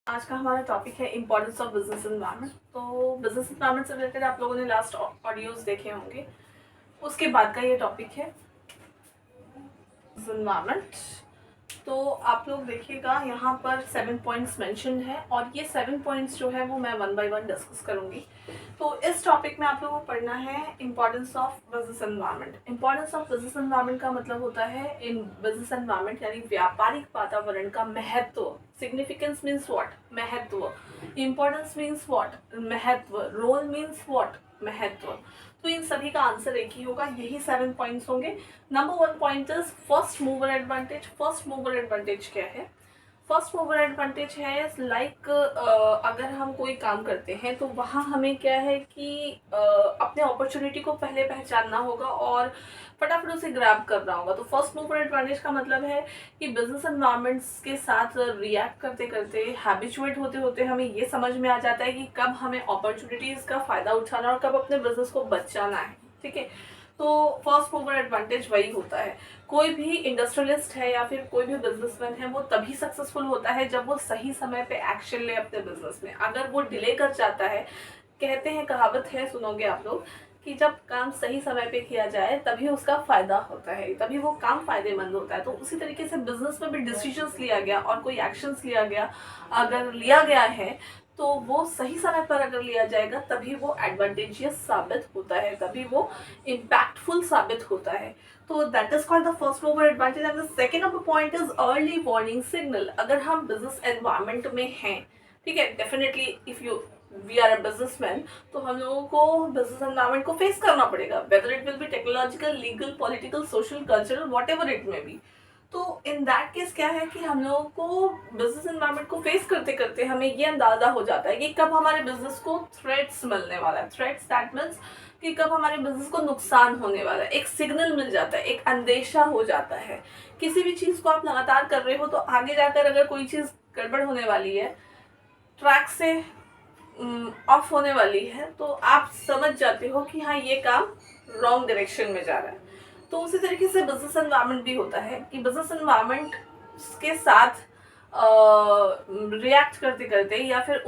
आज का हमारा टॉपिक है इम्पोर्टेंस ऑफ बिजनेस एनवायरनमेंट। तो बिजनेस एनवायरनमेंट से रिलेटेड आप लोगों ने लास्ट ऑडियोज देखे होंगे, उसके बाद का ये टॉपिक है एनवायरनमेंट। तो आप लोग देखिएगा यहाँ पर 7 पॉइंट्स मेंशन्ड है और ये 7 पॉइंट्स जो है वो मैं 1 बाय 1 डिस्कस करूँगी। तो इस टॉपिक में आप लोगों को पढ़ना है importance of business environment. Importance of business environment का मतलब होता है इन बिजनेस एनवायरनमेंट यानी व्यापारिक वातावरण का महत्व। सिग्निफिकेंस मीन्स व्हाट, महत्व। इम्पोर्टेंस मीन्स व्हाट, महत्व। रोल मीन्स व्हाट, महत्व। तो इन सभी का आंसर एक ही होगा, यही 7 पॉइंट्स होंगे। Number 1 point is first mover advantage. First mover advantage क्या है? फर्स्ट मूवर एडवांटेज है लाइक अगर हम कोई काम करते हैं तो वहाँ हमें क्या है कि अपने अपॉर्चुनिटी को पहले पहचानना होगा और फटाफट उसे ग्रैब करना होगा। तो फर्स्ट मूवर एडवांटेज का मतलब है कि बिजनेस एनवायरनमेंट्स के साथ रिएक्ट करते करते, हैबिचुएट होते होते हमें ये समझ में आ जाता है कि कब हमें अपॉर्चुनिटीज़ का फ़ायदा उठाना और कब अपने बिजनेस को बचाना है। ठीक है, तो फर्स्ट मूवर एडवांटेज वही होता है। कोई भी इंडस्ट्रियलिस्ट है या फिर कोई भी बिजनेसमैन है वो तभी सक्सेसफुल होता है जब वो सही समय पे एक्शन ले अपने बिजनेस में। अगर वो डिले कर जाता है, कहते हैं, कहावत है, सुनोगे आप लोग, कि जब काम सही समय पे किया जाए तभी उसका फायदा होता है, तभी वो काम फायदेमंद होता है। तो उसी तरीके से बिजनेस में भी डिसीजंस लिया गया और कोई एक्शंस लिया गया, अगर लिया गया है तो वो सही समय पर अगर लिया जाएगा तभी वो एडवांटेजियस साबित होता है, तभी वो इम्पैक्टफुल साबित होता है। तो that is called the first mover advantage. And the second number point is early warning signal. अगर हम बिजनेस एनवायरनमेंट में हैं, ठीक है, definitely if you we are a businessman, तो हम लोगों को बिजनेस एनवायरनमेंट को फेस करना पड़ेगा, whether it will be technological, legal, political, social, cultural, what ever it may be. तो इन दैट केस क्या है कि हम लोगों को बिजनेस एनवायरनमेंट को फेस करते करते हमें ये अंदाजा हो जाता है कि कब हमारे बिजनेस को थ्रेट्स मिलने वाला है। थ्रेट्स दैट मीन्स कि कब हमारे बिजनेस को नुकसान होने वाला है। एक सिग्नल मिल जाता है, एक अंदेशा हो जाता है। किसी भी चीज़ को आप लगातार कर रहे हो तो आगे जाकर अगर कोई चीज़ गड़बड़ होने वाली है, ट्रैक से ऑफ होने वाली है, तो आप समझ जाते हो कि हाँ ये काम रॉन्ग डायरेक्शन में जा रहा है। तो उसी तरीके से बिजनेस एनवायरनमेंट भी होता है कि बिजनेस एनवायरनमेंट के साथ रिएक्ट करते करते या फिर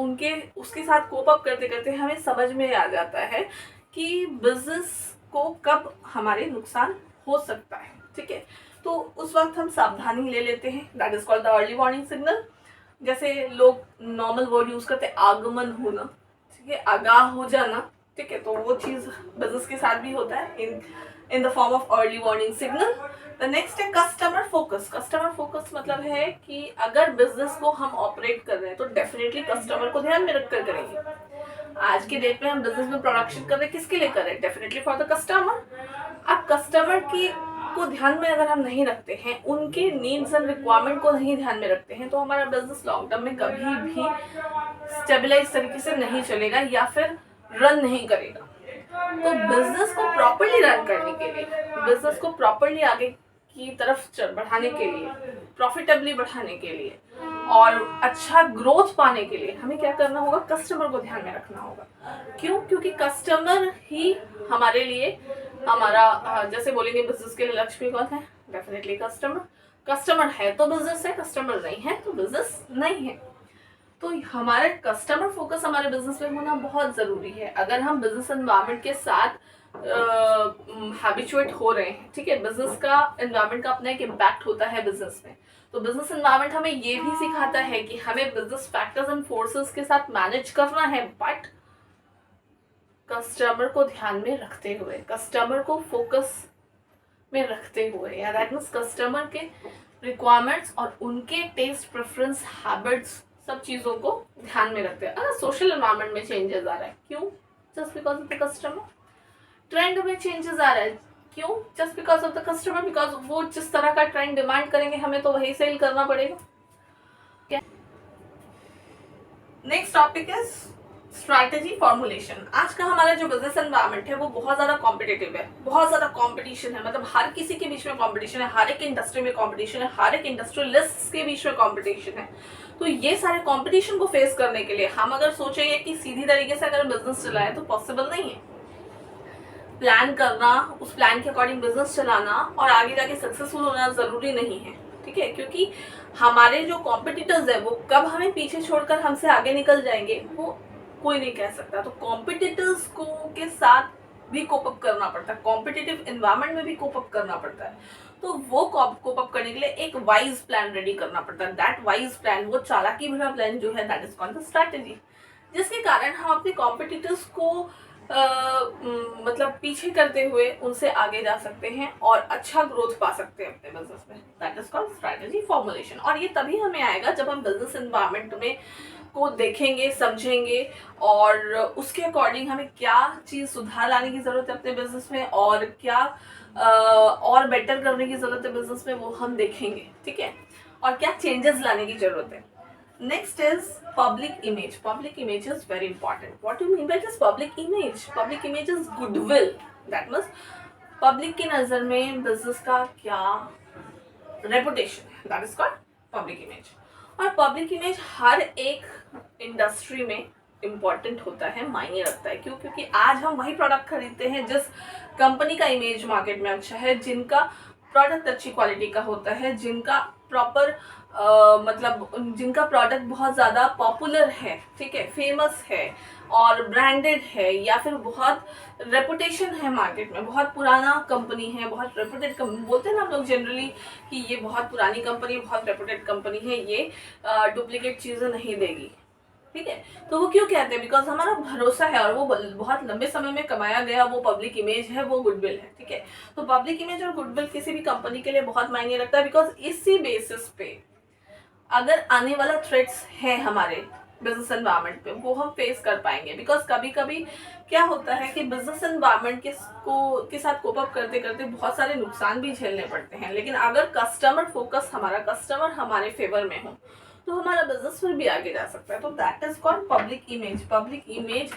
उसके साथ कोप अप करते करते हमें समझ में आ जाता है कि बिजनेस को कब हमारे नुकसान हो सकता है। ठीक है, तो उस वक्त हम सावधानी ले लेते हैं, that is called the early warning signal. जैसे लोग नॉर्मल वर्ड यूज करते हैं, आगमन होना, ठीक है, आगाह हो जाना। ठीक है, तो वो चीज बिजनेस के साथ भी होता है in the form of early warning signal. The next है कस्टमर फोकस। कस्टमर फोकस मतलब है कि अगर बिजनेस को हम ऑपरेट कर रहे हैं तो डेफिनेटली कस्टमर को ध्यान में रखकर करेंगे। आज के डेट में हम बिजनेस में प्रोडक्शन कर रहे हैं, किसके लिए कर रहे हैं? Definitely for the customer. अब कस्टमर की को ध्यान में अगर हम नहीं रखते हैं, उनके नीड्स एंड रिक्वायरमेंट को नहीं ध्यान में रखते हैं, तो हमारा बिजनेस लॉन्ग टर्म में कभी भी स्टेबलाइज तरीके से नहीं चलेगा या फिर रन नहीं करेगा। तो बिजनेस को प्रॉपर्ली रन करने के लिए, बिजनेस को प्रॉपर्ली आगे की तरफ बढ़ाने के लिए, प्रॉफिटेबली बढ़ाने के लिए और अच्छा ग्रोथ पाने के लिए हमें क्या करना होगा? कस्टमर को ध्यान में रखना होगा। क्यों? क्योंकि कस्टमर ही हमारे लिए, हमारा जैसे बोलेंगे बिजनेस के लिए लक्ष्मी कौन है? Definitely customer. कस्टमर है तो बिजनेस है, कस्टमर नहीं है तो बिजनेस नहीं है। तो हमारे कस्टमर फोकस हमारे बिजनेस में होना बहुत ज़रूरी है। अगर हम बिजनेस एनवायरनमेंट के साथ हैबिचुएट हो रहे हैं, ठीक है, बिजनेस का एनवायरनमेंट का अपना एक इम्पैक्ट होता है बिजनेस में। तो बिजनेस एनवायरनमेंट हमें ये भी सिखाता है कि हमें बिजनेस फैक्टर्स एंड फोर्सेस के साथ मैनेज करना है, बट कस्टमर को ध्यान में रखते हुए, कस्टमर को फोकस में रखते हुए, या दैट मीन्स कस्टमर के रिक्वायरमेंट्स और उनके टेस्ट, प्रेफरेंस, हैबिट्स, सब चीज़ों को ध्यान में रखते हैं। अगर सोशल एनवायरनमेंट में चेंजेस आ रहा है, क्यों? Just because of the customer. Trend में चेंजेस आ रहा है, क्यों? Just because of the customer, because वो जिस तरह का ट्रेंड डिमांड करेंगे हमें तो वही सेल करना पड़ेगा। Next topic is strategy formulation. आज का हमारा जो बिजनेस एनवायरनमेंट है वो बहुत ज़्यादा कॉम्पिटिटिव है, बहुत ज़्यादा कॉम्पिटिशन है। मतलब हर किसी के बीच में कॉम्पिटिशन है, हर एक इंडस्ट्री में कॉम्पिटिशन है, हर एक इंडस्ट्रियलिस्ट के बीच में कॉम्पिटिशन है। तो ये सारे कॉम्पिटिशन को फेस करने के लिए हम अगर सोचेंगे कि सीधी तरीके से अगर बिजनेस चलाएं तो पॉसिबल नहीं है। प्लान करना, उस प्लान के अकॉर्डिंग बिजनेस चलाना और आगे जाके सक्सेसफुल होना ज़रूरी नहीं है। ठीक है, क्योंकि हमारे जो कॉम्पिटिटर्स है वो कब हमें पीछे छोड़कर हमसे आगे निकल जाएंगे वो कोई नहीं कह सकता। तो कॉम्पिटिटर्स को के साथ भी कोप अप करना पड़ता है, कॉम्पिटिटिव एनवायरनमेंट में भी कोप अप करना पड़ता है। तो वो कोप अप करने के लिए एक वाइज प्लान रेडी करना पड़ता है। दैट वाइज प्लान, वो चालाकी भरा प्लान जो है, that is called the strategy, जिसके कारण हम अपने कॉम्पिटिटर्स को मतलब पीछे करते हुए उनसे आगे जा सकते हैं और अच्छा ग्रोथ पा सकते हैं अपने बिजनेस में। That is called strategy formulation. और ये तभी हमें आएगा जब हम बिजनेस एनवायरनमेंट में को देखेंगे, समझेंगे और उसके अकॉर्डिंग हमें क्या चीज़ सुधार लाने की ज़रूरत है अपने बिजनेस में और क्या और बेटर करने की ज़रूरत है बिजनेस में, वो हम देखेंगे। ठीक है, और क्या चेंजेस लाने की ज़रूरत है। Next is public image. Public image is very important. What do you mean by this public image? Public image is goodwill. That means public की नज़र में business का क्या reputation है, that is called public image. और public image हर एक industry में important होता है, मायने रखता है। क्यों? क्योंकि आज हम वही प्रोडक्ट खरीदते हैं जिस कंपनी का इमेज मार्केट में अच्छा है, जिनका प्रोडक्ट अच्छी क्वालिटी का होता है, जिनका प्रॉपर मतलब जिनका प्रोडक्ट बहुत ज़्यादा पॉपुलर है, ठीक है, फेमस है और ब्रांडेड है, या फिर बहुत रेपुटेशन है मार्केट में, बहुत पुराना कंपनी है, बहुत रेपुटेड कंपनी। बोलते हैं ना हम लोग जनरली कि ये बहुत पुरानी कंपनी, बहुत रेपुटेड कंपनी है, ये डुप्लीकेट चीज़ें नहीं देगी। ठीक है, तो वो क्यों कहते हैं? बिकॉज हमारा भरोसा है और वो बहुत लंबे समय में कमाया गया वो पब्लिक इमेज है, वो गुडविल है। ठीक है, तो पब्लिक इमेज और गुडविल किसी भी कंपनी के लिए बहुत मायने रखता है। बिकॉज इसी बेसिस पे अगर आने वाला थ्रेट्स है हमारे बिजनेस एनवायरनमेंट पे, वो हम फेस कर पाएंगे। बिकॉज कभी कभी क्या होता है कि बिजनेस एनवायरनमेंट के साथ कोप अप करते करते बहुत सारे नुकसान भी झेलने पड़ते हैं, लेकिन अगर कस्टमर फोकस, हमारा कस्टमर हमारे फेवर में हो, तो हमारा बिजनेस फिर भी आगे जा सकता है। तो that is called public image. Public image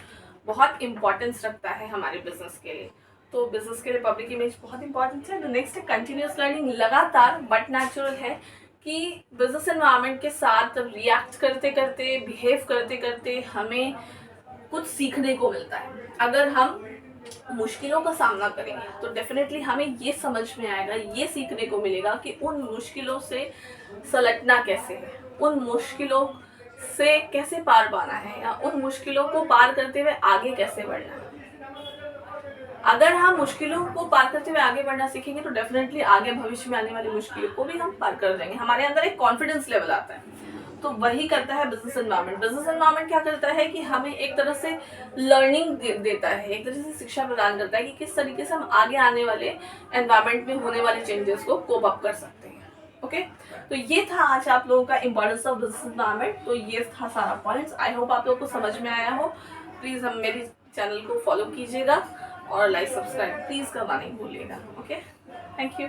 बहुत इंपॉर्टेंस रखता है हमारे बिजनेस के लिए। तो बिजनेस के लिए पब्लिक इमेज बहुत इंपॉर्टेंट है। नेक्स्ट है कंटिन्यूस लर्निंग। लगातार बट नेचुरल है कि बिजनेस एनवायरनमेंट के साथ रिएक्ट करते करते, बिहेव करते करते हमें कुछ सीखने को मिलता है। अगर हम मुश्किलों का सामना करेंगे तो डेफिनेटली हमें ये समझ में आएगा, ये सीखने को मिलेगा कि उन मुश्किलों से सलटना कैसे है, उन मुश्किलों से कैसे पार पाना है, या उन मुश्किलों को पार करते हुए आगे कैसे बढ़ना है। अगर हम मुश्किलों को पार करते हुए आगे बढ़ना सीखेंगे तो डेफिनेटली आगे भविष्य में आने वाली मुश्किलों को भी हम पार कर जाएंगे। हमारे अंदर एक कॉन्फिडेंस लेवल आता है। तो वही करता है बिजनेस एनवायरनमेंट। बिजनेस एनवायरनमेंट क्या करता है कि हमें एक तरह से लर्निंग देता है, एक तरह से शिक्षा प्रदान करता है कि किस तरीके से हम आगे आने वाले एनवायरनमेंट में होने वाले चेंजेस को कोप अप कर सकते हैं। ओके, तो ये था आज आप लोगों का इंपॉर्टेंस ऑफ बिजनेस एनवायरनमेंट। तो ये था सारा पॉइंट्स। आई होप आप लोगों को समझ में आया हो। प्लीज़ हम मेरी चैनल को फॉलो कीजिएगा और लाइक सब्सक्राइब प्लीज़ करना नहीं भूलिएगा। Okay, thank you.